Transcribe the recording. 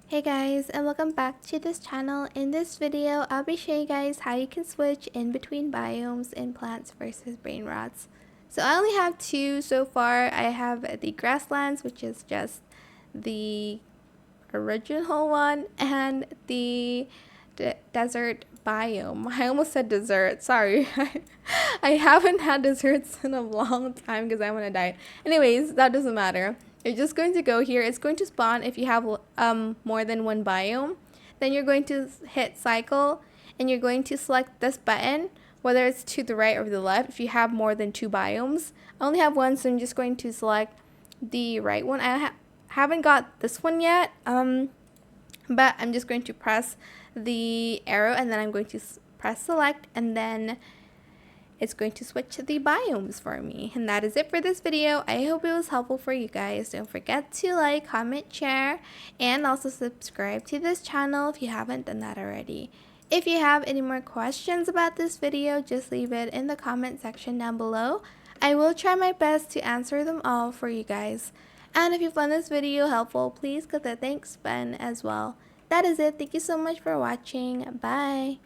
Hey guys, and welcome back to this channel. In this video, I'll be showing you guys how you can switch in between biomes in Plants vs. Brainrots. So I only have two so far. I have the Grasslands, which is just the original one, and the desert biome. I almost said dessert, sorry. I haven't had desserts in a long time because I'm on a diet. Anyways, that doesn't matter. You're just going to go here. It's going to spawn if you have more than one biome. Then you're going to hit cycle and you're going to select this button, whether it's to the right or the left if you have more than two biomes. I only have one, so I'm just going to select the right one. I haven't got this one yet, but I'm just going to press the arrow and then I'm going to press select, and then it's going to switch to the biomes for me. And that is it for this video. I hope it was helpful for you guys. Don't forget to like, comment, share, and also subscribe to this channel if you haven't done that already. If you have any more questions about this video, just leave it in the comment section down below. I will try my best to answer them all for you guys. And if you found this video helpful, please click the thanks button as well. That is it. Thank you so much for watching. Bye.